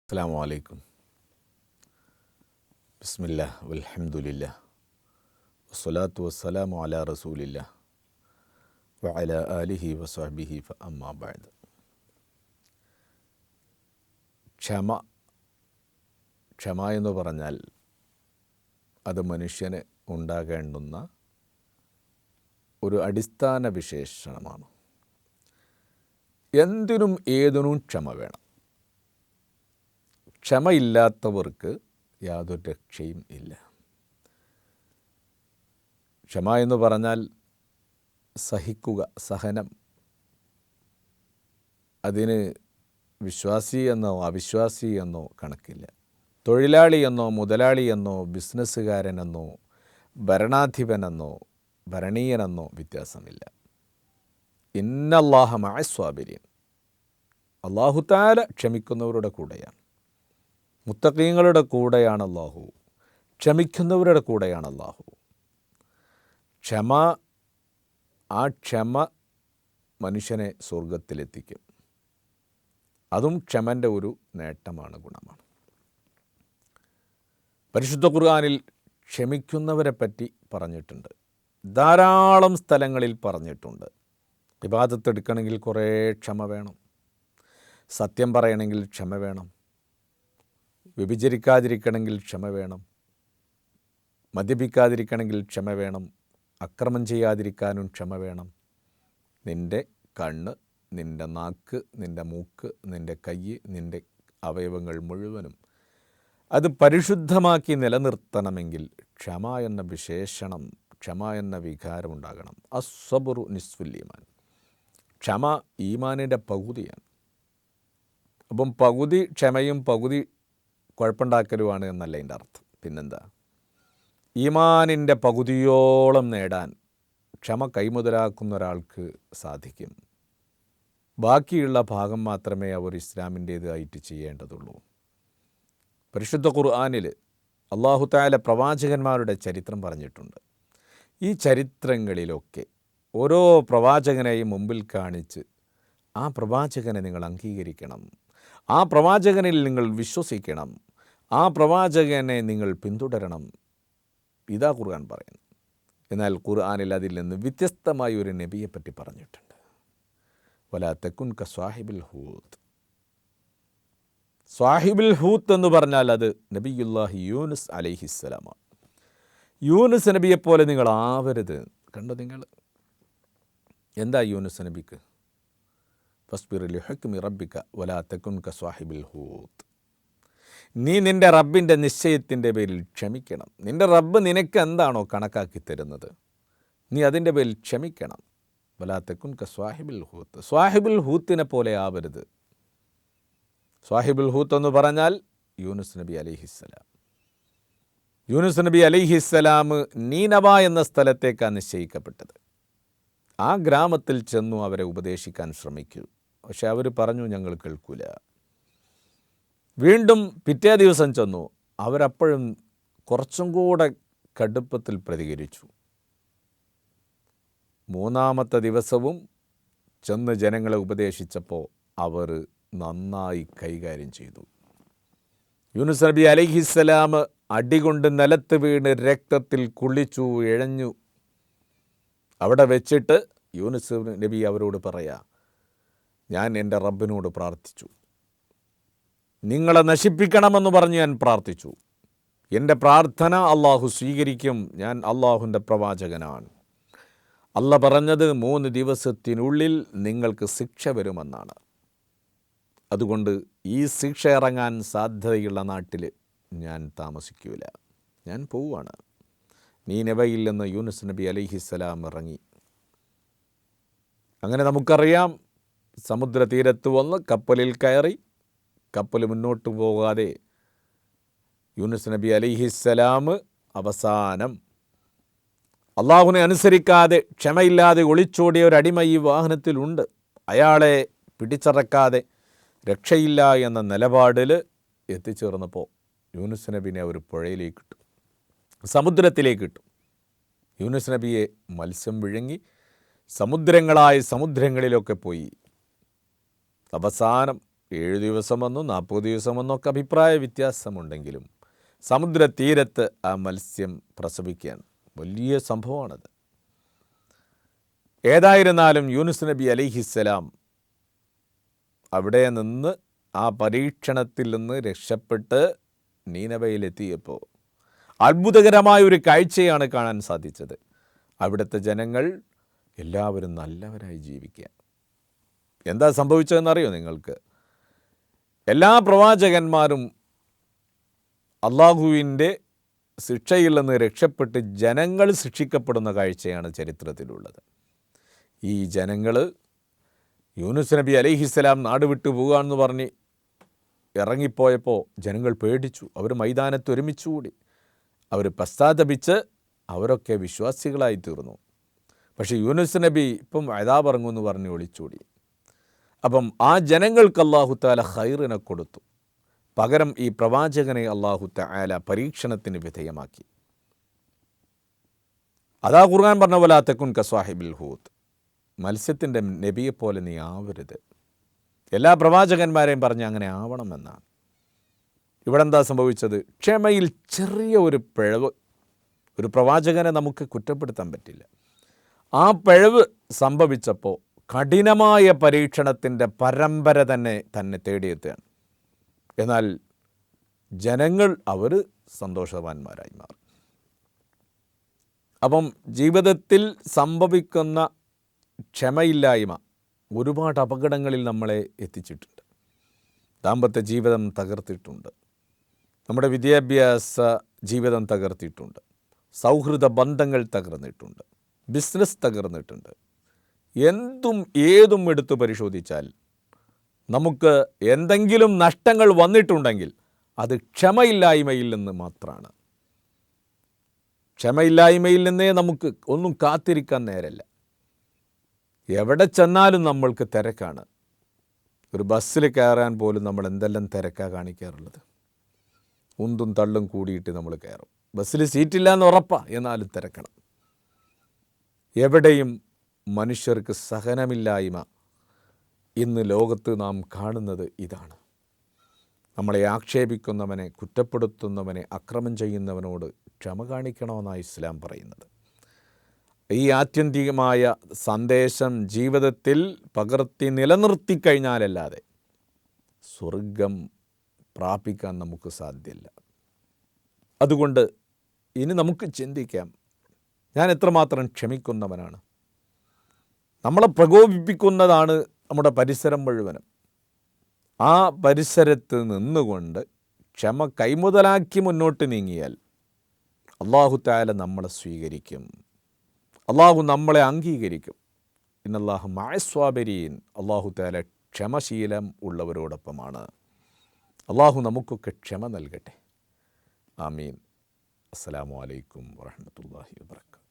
അസ്സലാമു അലൈക്കും. ബിസ്മില്ലാ വൽഹംദുലില്ലാ വസ്സലാത്തു വസ്സലാമു അലാ റസൂലില്ലാ വഅലാ ആലിഹി വസ്വഹ്ബിഹി അമ്മാ ബഅദ്. ക്ഷമ എന്ന് പറഞ്ഞാൽ അത് മനുഷ്യന് ഉണ്ടാകേണ്ടുന്ന ഒരു അടിസ്ഥാന വിശേഷണമാണ്. എന്തിനും ഏതിനും ക്ഷമ വേണം. ക്ഷമയില്ലാത്തവർക്ക് യാതൊരു രക്ഷയും ഇല്ല. ക്ഷമ എന്ന് പറഞ്ഞാൽ സഹിക്കുക, സഹനം. അതിന് വിശ്വാസി എന്നോ അവിശ്വാസി എന്നോ കണക്കില്ല. തൊഴിലാളി എന്നോ മുതലാളി എന്നോ ബിസിനസ്സുകാരനെന്നോ ഭരണാധിപനെന്നോ ഭരണീയനെന്നോ വ്യത്യാസമില്ല. ഇന്നല്ലാഹ മഅസ്വാബിരീൻ. അല്ലാഹു തആല ക്ഷമിക്കുന്നവരുടെ കൂടെയാണ്. മുത്തഖീങ്ങളുടെ കൂടെയാണ് അല്ലാഹു. ക്ഷമിക്കുന്നവരുടെ കൂടെയാണ് അല്ലാഹു. ക്ഷമ മനുഷ്യനെ സ്വർഗത്തിലെത്തിക്കും. അതും ക്ഷമൻ്റെ ഒരു നേട്ടമാണ്, ഗുണമാണ്. പരിശുദ്ധ ഖുർആനിൽ ക്ഷമിക്കുന്നവരെ പറ്റി പറഞ്ഞിട്ടുണ്ട്. ധാരാളം സ്ഥലങ്ങളിൽ പറഞ്ഞിട്ടുണ്ട്. ഇബാദത്ത് എടുക്കണമെങ്കിൽ കുറേ ക്ഷമ വേണം. സത്യം പറയണമെങ്കിൽ ക്ഷമ വേണം. വ്യഭിചരിക്കാതിരിക്കണമെങ്കിൽ ക്ഷമ വേണം. മദ്യപിക്കാതിരിക്കണമെങ്കിൽ ക്ഷമ വേണം. അക്രമം ചെയ്യാതിരിക്കാനും ക്ഷമ വേണം. നിൻ്റെ കണ്ണ്, നിൻ്റെ നാക്ക്, നിൻ്റെ മൂക്ക്, നിൻ്റെ കൈ, നിൻ്റെ അവയവങ്ങൾ മുഴുവനും അത് പരിശുദ്ധമാക്കി നിലനിർത്തണമെങ്കിൽ ക്ഷമ എന്ന വിശേഷണം, ക്ഷമ എന്ന വികാരം ഉണ്ടാകണം. അസ്സബ്റു നിസ്ഫുൽ ഈമാൻ. ക്ഷമ ഈമാനിൻ്റെ പകുതിയാണ്. അപ്പം പകുതി ക്ഷമയും പകുതി കുഴപ്പമുണ്ടാക്കലുമാണ് എന്നല്ല അതിൻ്റെ അർത്ഥം. പിന്നെന്താ? ഈമാനിൻ്റെ പകുതിയോളം നേടാൻ ക്ഷമ കൈമുതലാക്കുന്ന ഒരാൾക്ക് സാധിക്കും. ബാക്കിയുള്ള ഭാഗം മാത്രമേ അവർ ഇസ്ലാമിൻ്റേതായിട്ട് ചെയ്യേണ്ടതുള്ളൂ. പരിശുദ്ധ ഖുർആനിൽ അല്ലാഹു തആല പ്രവാചകന്മാരുടെ ചരിത്രം പറഞ്ഞിട്ടുണ്ട്. ഈ ചരിത്രങ്ങളിലൊക്കെ ഓരോ പ്രവാചകനെയും മുമ്പിൽ കാണിച്ച് ആ പ്രവാചകനെ നിങ്ങൾ അംഗീകരിക്കണം, ആ പ്രവാചകനിൽ നിങ്ങൾ വിശ്വസിക്കണം, ആ പ്രവാചകനെ നിങ്ങൾ പിന്തുടരണം. ഇതാ ഖുർആൻ പറയുന്നു. എന്നാൽ ഖുർആനിൽ അതിൽ നിന്ന് വ്യത്യസ്തമായ ഒരു നബിയെപ്പറ്റി പറഞ്ഞിട്ടുണ്ട്. വലാ തകുൻ കസ്വാഹിബിൽ ഹൂത്ത്. സ്വാഹിബുൽ ഹൂത്ത് എന്ന് പറഞ്ഞാൽ അത് നബിയുല്ലാഹി യൂനുസ് അലൈഹിസ്സലാമാണ്. യൂനുസ് നബിയെപ്പോലെ നിങ്ങൾ ആവരുത്. കണ്ടോ നിങ്ങൾ? എന്താ യൂനുസ് നബിക്ക്? ഫസ്ബിർ ലിഹുക്മി റബ്ബിക വലാ തകുൻ കസ്വാഹിബിൽ ഹൂത്ത്. നീ നിൻ്റെ റബ്ബിൻ്റെ നിശ്ചയത്തിൻ്റെ പേരിൽ ക്ഷമിക്കണം. നിൻ്റെ റബ്ബ് നിനക്ക് എന്താണോ കണക്കാക്കി തരുന്നത്, നീ അതിൻ്റെ പേരിൽ ക്ഷമിക്കണം. വലാ തകുൻ കസ്വാഹിബിൽ ഹൂത്ത്. സ്വാഹിബുൽ ഹൂത്തിനെ പോലെ ആവരുത്. സ്വാഹിബുൽ ഹൂത്ത് എന്ന് പറഞ്ഞാൽ യൂനുസ് നബി അലൈഹിസ്സലാം. യൂനുസ് നബി അലൈഹിസ്സലാം നീനവ എന്ന സ്ഥലത്തേക്കാണ് നിശ്ചയിക്കപ്പെട്ടത്. ആ ഗ്രാമത്തിൽ ചെന്നു അവരെ ഉപദേശിക്കാൻ ശ്രമിക്കൂ. പക്ഷെ അവർ പറഞ്ഞു, ഞങ്ങൾ കേൾക്കൂല. വീണ്ടും പിറ്റേ ദിവസം ചെന്നു. അവരപ്പോഴും കുറച്ചും കൂടെ കടുപ്പത്തിൽ പ്രതികരിച്ചു. മൂന്നാമത്തെ ദിവസവും ചെന്ന് ജനങ്ങളെ ഉപദേശിച്ചപ്പോൾ അവർ നന്നായി കൈകാര്യം ചെയ്തു. യൂനുസ് നബി അലൈഹിസ്സലാം അടികൊണ്ട് നിലത്ത് വീണ് രക്തത്തിൽ കുളിച്ചു, ഇഴഞ്ഞു. അവിടെ വെച്ചിട്ട് യൂനുസ് നബി അവരോട് പറയാ, ഞാൻ എൻ്റെ റബ്ബിനോട് പ്രാർത്ഥിച്ചു, നിങ്ങളെ നശിപ്പിക്കണമെന്ന് പറഞ്ഞ് ഞാൻ പ്രാർത്ഥിച്ചു. എൻ്റെ പ്രാർത്ഥന അള്ളാഹു സ്വീകരിക്കും. ഞാൻ അള്ളാഹുവിൻ്റെ പ്രവാചകനാണ്. അല്ല പറഞ്ഞത് 3 ദിവസത്തിനുള്ളിൽ നിങ്ങൾക്ക് ശിക്ഷ വരുമെന്നാണ്. അതുകൊണ്ട് ഈ ശിക്ഷ ഇറങ്ങാൻ സാധ്യതയുള്ള നാട്ടിൽ ഞാൻ താമസിക്കൂല, ഞാൻ പോവുകയാണ്. നീനവയിൽ നിന്ന് യൂനുസ് നബി അലൈഹിസ്സലാം ഇറങ്ങി. അങ്ങനെ നമുക്കറിയാം, സമുദ്രതീരത്ത് വന്ന് കപ്പലിൽ കയറി. കപ്പൽ മുന്നോട്ട് പോകാതെ യൂനുസ് നബി അലൈഹിസ്സലാം അവസാനം അള്ളാഹുവിനെ അനുസരിക്കാതെ ക്ഷമയില്ലാതെ ഒളിച്ചോടിയ ഒരു അടിമ ഈ വാഹനത്തിലുണ്ട്. അയാളെ പിടിച്ചിറക്കാതെ രക്ഷയില്ല എന്ന നിലപാടിൽ എത്തിച്ചേർന്നപ്പോൾ യൂനുസ് നബിനെ ഒരു പുഴയിലേക്ക് ഇട്ടു, സമുദ്രത്തിലേക്ക് ഇട്ടു. യൂനുസ് നബിയെ മത്സ്യം വിഴുങ്ങി സമുദ്രങ്ങളിലൊക്കെ പോയി. അവസാനം 7 ദിവസമെന്നോ 40 ദിവസമെന്നൊക്കെ അഭിപ്രായ വ്യത്യാസമുണ്ടെങ്കിലും സമുദ്രതീരത്ത് ആ മത്സ്യം പ്രസവിക്കുകയാണ്. വലിയ സംഭവമാണത്. ഏതായിരുന്നാലും യൂനുസ് നബി അലൈഹിസ്സലാം അവിടെ നിന്ന് ആ പരീക്ഷണത്തിൽ നിന്ന് രക്ഷപ്പെട്ട് നീനവയിലെത്തിയപ്പോൾ അത്ഭുതകരമായ ഒരു കാഴ്ചയാണ് കാണാൻ സാധിച്ചത്. അവിടുത്തെ ജനങ്ങൾ എല്ലാവരും നല്ലവരായി ജീവിക്കുക. എന്താ സംഭവിച്ചതെന്നറിയോ നിങ്ങൾക്ക്? എല്ലാ പ്രവാചകന്മാരും അള്ളാഹുവിൻ്റെ ശിക്ഷയിൽ നിന്ന് രക്ഷപ്പെട്ട് ജനങ്ങൾ ശിക്ഷിക്കപ്പെടുന്ന കാഴ്ചയാണ് ചരിത്രത്തിലുള്ളത്. ഈ ജനങ്ങൾ യൂനുസ് നബി അലൈഹിസ്സലാം നാട് വിട്ടു പോകുകയെന്ന് പറഞ്ഞ് ഇറങ്ങിപ്പോയപ്പോൾ ജനങ്ങൾ പേടിച്ചു. അവർ മൈതാനത്ത് ഒരുമിച്ചുകൂടി. അവർ പശ്ചാത്തപിച്ച് അവരൊക്കെ വിശ്വാസികളായി തീർന്നു. പക്ഷേ യൂനുസ് നബി ഇപ്പം അദാബ് ഇറങ്ങുമെന്ന് പറഞ്ഞ് ഒളിച്ചോടി. അപ്പം ആ ജനങ്ങൾക്ക് അല്ലാഹു തആല ഖൈറിനെ കൊടുത്തു. പകരം ഈ പ്രവാചകനെ അല്ലാഹു തആല പരീക്ഷണത്തിന് വിധേയമാക്കി. അതാ ഖുർആൻ പറഞ്ഞ വലാ തകുൻ കസ്വാഹിബിൽ ഹൂത്ത്, മത്സ്യത്തിൻ്റെ നബിയെപ്പോലെ നീ ആവരുത്. എല്ലാ പ്രവാചകന്മാരെയും പറഞ്ഞ് അങ്ങനെ ആവണമെന്നാണ്. ഇവിടെ എന്താ സംഭവിച്ചത്? ക്ഷമയിൽ ചെറിയ ഒരു പിഴവ്. ഒരു പ്രവാചകനെ നമുക്ക് കുറ്റപ്പെടുത്താൻ പറ്റില്ല. ആ പിഴവ് സംഭവിച്ചപ്പോൾ കഠിനമായ പരീക്ഷണത്തിൻ്റെ പരമ്പര തന്നെ തേടിയെത്തുകയാണ്. എന്നാൽ ജനങ്ങൾ അവർ സന്തോഷവാന്മാരായി മാറി. അപ്പം ജീവിതത്തിൽ സംഭവിക്കുന്ന ക്ഷമയില്ലായ്മ ഒരുപാട് അപകടങ്ങളിൽ നമ്മളെ എത്തിച്ചിട്ടുണ്ട്. ദാമ്പത്യ ജീവിതം തകർത്തിട്ടുണ്ട്. നമ്മുടെ വിദ്യാഭ്യാസ ജീവിതം തകർത്തിട്ടുണ്ട്. സൗഹൃദ ബന്ധങ്ങൾ തകർന്നിട്ടുണ്ട്. ബിസിനസ് തകർന്നിട്ടുണ്ട്. എന്തും ഏതും എടുത്തു പരിശോധിച്ചാൽ നമുക്ക് എന്തെങ്കിലും നഷ്ടങ്ങൾ വന്നിട്ടുണ്ടെങ്കിൽ അത് ക്ഷമയില്ലായ്മയിൽ നിന്ന് മാത്രമാണ്. ക്ഷമയില്ലായ്മയിൽ നിന്നേ നമുക്ക് ഒന്നും കാത്തിരിക്കാൻ നേരല്ല. എവിടെ ചെന്നാലും നമ്മൾക്ക് തിരക്കാണ്. ഒരു ബസ്സിൽ കയറാൻ പോലും നമ്മൾ എന്തെല്ലാം തിരക്കാണ് കാണിക്കാറുള്ളത്. ഉന്തും തള്ളും കൂടിയിട്ട് നമ്മൾ കയറും. ബസ്സിൽ സീറ്റില്ല എന്ന് ഉറപ്പാണ്, എന്നാലും തിരക്കണം. എവിടെയും മനുഷ്യർക്ക് സഹനമില്ലായ്മ ഇന്ന് ലോകത്ത് നാം കാണുന്നത് ഇതാണ്. നമ്മളെ ആക്ഷേപിക്കുന്നവനെ, കുറ്റപ്പെടുത്തുന്നവനെ, അക്രമം ചെയ്യുന്നവനോട് ക്ഷമ കാണിക്കണമെന്നാണ് ഇസ്ലാം പറയുന്നത്. ഈ ആത്യന്തികമായ സന്ദേശം ജീവിതത്തിൽ പകർത്തി നിലനിർത്തി കഴിഞ്ഞാലല്ലാതെ സ്വർഗം പ്രാപിക്കാൻ നമുക്ക് സാധ്യമല്ല. അതുകൊണ്ട് ഇനി നമുക്ക് ചിന്തിക്കാം, ഞാൻ എത്രമാത്രം ക്ഷമിക്കുന്നവനാണ്. നമ്മളെ പ്രകോപിപ്പിക്കുന്നതാണ് നമ്മുടെ പരിസരം മുഴുവനും. ആ പരിസരത്ത് നിന്നുകൊണ്ട് ക്ഷമ കൈമുതലാക്കി മുന്നോട്ട് നീങ്ങിയാൽ അല്ലാഹു തആല നമ്മളെ സ്വീകരിക്കും. അള്ളാഹു നമ്മളെ അംഗീകരിക്കും. ഇന്നല്ലാഹ മഅസ്വാബിരീൻ, അല്ലാഹു തആല ക്ഷമശീലം ഉള്ളവരോടൊപ്പമാണ്. അള്ളാഹു നമുക്കൊക്കെ ക്ഷമ നൽകട്ടെ. ആമീൻ. അസ്സലാമു അലൈക്കും വറഹ്മത്തുള്ളാഹി വബറകാതുഹു.